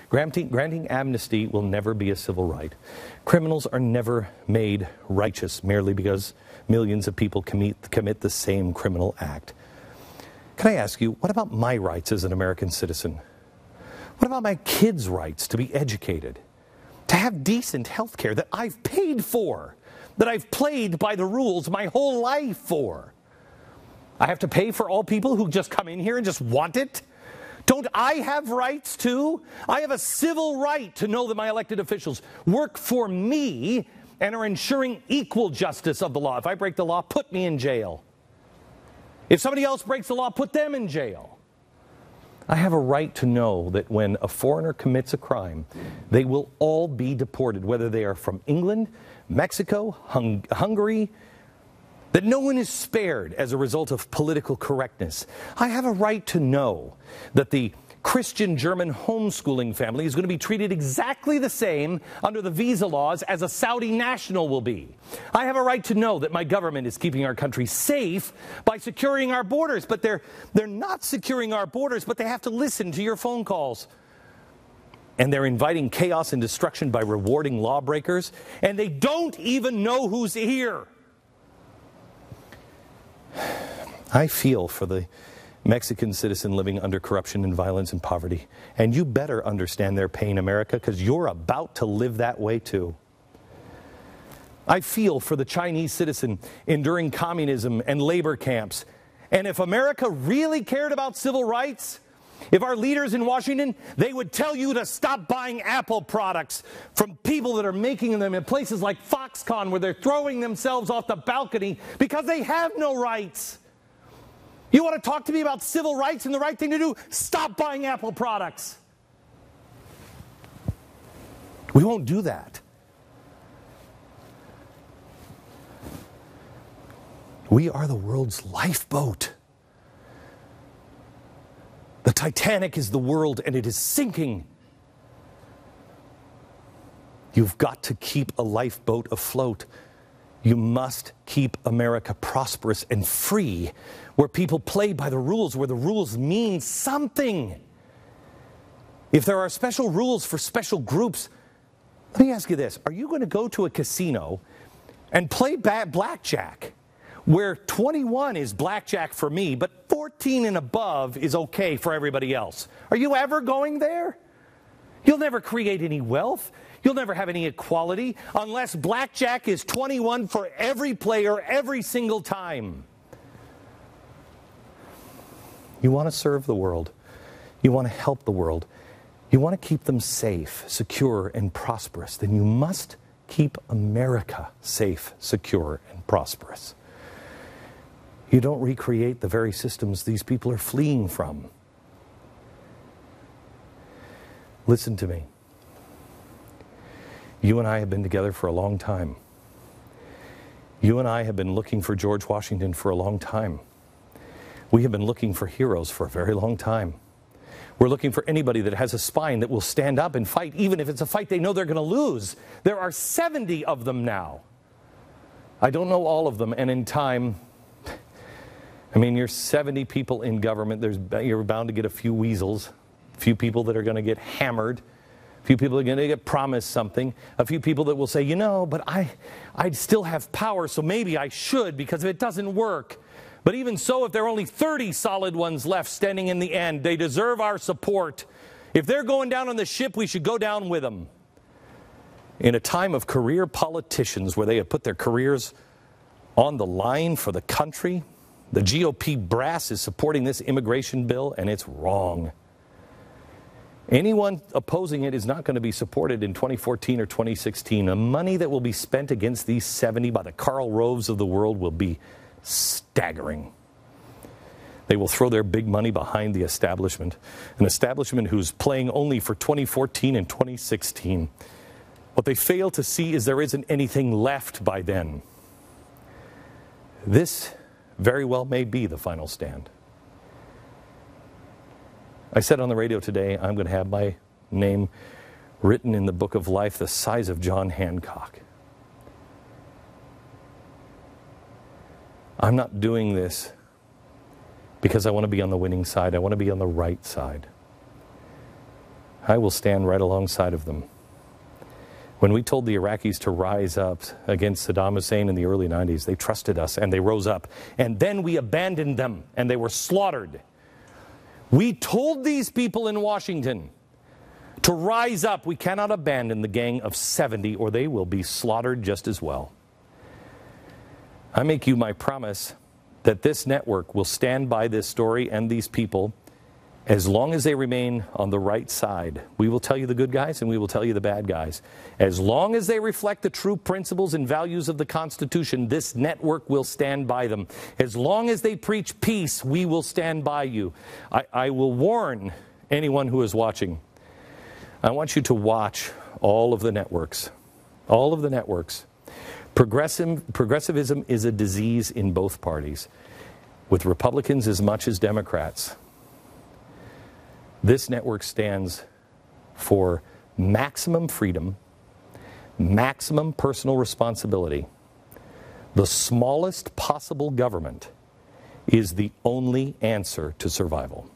Granting amnesty will never be a civil right. Criminals are never made righteous merely because millions of people commit the same criminal act. Can I ask you, what about my rights as an American citizen? What about my kids' rights to be educated? To have decent health care that I've paid for, that I've played by the rules my whole life for? I have to pay for all people who just come in here and just want it? Don't I have rights too? I have a civil right to know that my elected officials work for me and are ensuring equal justice of the law. If I break the law, put me in jail. If somebody else breaks the law, put them in jail. I have a right to know that when a foreigner commits a crime, they will all be deported, whether they are from England, Mexico, Hungary, that no one is spared as a result of political correctness. I have a right to know that the Christian German homeschooling family is going to be treated exactly the same under the visa laws as a Saudi national will be. I have a right to know that my government is keeping our country safe by securing our borders, but they're not securing our borders, but they have to listen to your phone calls. And they're inviting chaos and destruction by rewarding lawbreakers, and they don't even know who's here. I feel for the Mexican citizen living under corruption and violence and poverty. And you better understand their pain, America, because you're about to live that way too. I feel for the Chinese citizen enduring communism and labor camps. And if America really cared about civil rights, if our leaders in Washington, they would tell you to stop buying Apple products from people that are making them in places like Foxconn, where they're throwing themselves off the balcony because they have no rights. You want to talk to me about civil rights and the right thing to do? Stop buying Apple products. We won't do that. We are the world's lifeboat. The Titanic is the world and it is sinking. You've got to keep a lifeboat afloat. You must keep America prosperous and free, where people play by the rules, where the rules mean something. If there are special rules for special groups, let me ask you this. Are you going to go to a casino and play blackjack, where 21 is blackjack for me, but 14 and above is okay for everybody else? Are you ever going there? You'll never create any wealth. You'll never have any equality unless blackjack is 21 for every player every single time. You want to serve the world. You want to help the world. You want to keep them safe, secure, and prosperous. Then you must keep America safe, secure, and prosperous. You don't recreate the very systems these people are fleeing from. Listen to me. You and I have been together for a long time. You and I have been looking for George Washington for a long time. We have been looking for heroes for a very long time. We're looking for anybody that has a spine that will stand up and fight, even if it's a fight they know they're going to lose. There are 70 of them now. I don't know all of them, and in time, I mean, you're 70 people in government. You're bound to get a few weasels, a few people that are going to get hammered, a few people are going to get promised something, a few people that will say, you know, but I'd still have power, so maybe I should, because if it doesn't work. But even so, if there are only 30 solid ones left standing in the end, they deserve our support. If they're going down on the ship, we should go down with them. In a time of career politicians where they have put their careers on the line for the country, the GOP brass is supporting this immigration bill, and it's wrong. Anyone opposing it is not going to be supported in 2014 or 2016. The money that will be spent against these 70 by the Karl Roves of the world will be staggering. They will throw their big money behind the establishment, an establishment who's playing only for 2014 and 2016. What they fail to see is there isn't anything left by then. This very well may be the final stand. I said on the radio today, I'm going to have my name written in the book of life the size of John Hancock. I'm not doing this because I want to be on the winning side. I want to be on the right side. I will stand right alongside of them. When we told the Iraqis to rise up against Saddam Hussein in the early 90s, they trusted us and they rose up. And then we abandoned them and they were slaughtered. We told these people in Washington to rise up. We cannot abandon the gang of 70 or they will be slaughtered just as well. I make you my promise that this network will stand by this story and these people as long as they remain on the right side. We will tell you the good guys and we will tell you the bad guys. As long as they reflect the true principles and values of the Constitution, this network will stand by them. As long as they preach peace, we will stand by you. I will warn anyone who is watching. I want you to watch all of the networks. All of the networks. Progressivism is a disease in both parties, with Republicans as much as Democrats. This network stands for maximum freedom, maximum personal responsibility. The smallest possible government is the only answer to survival.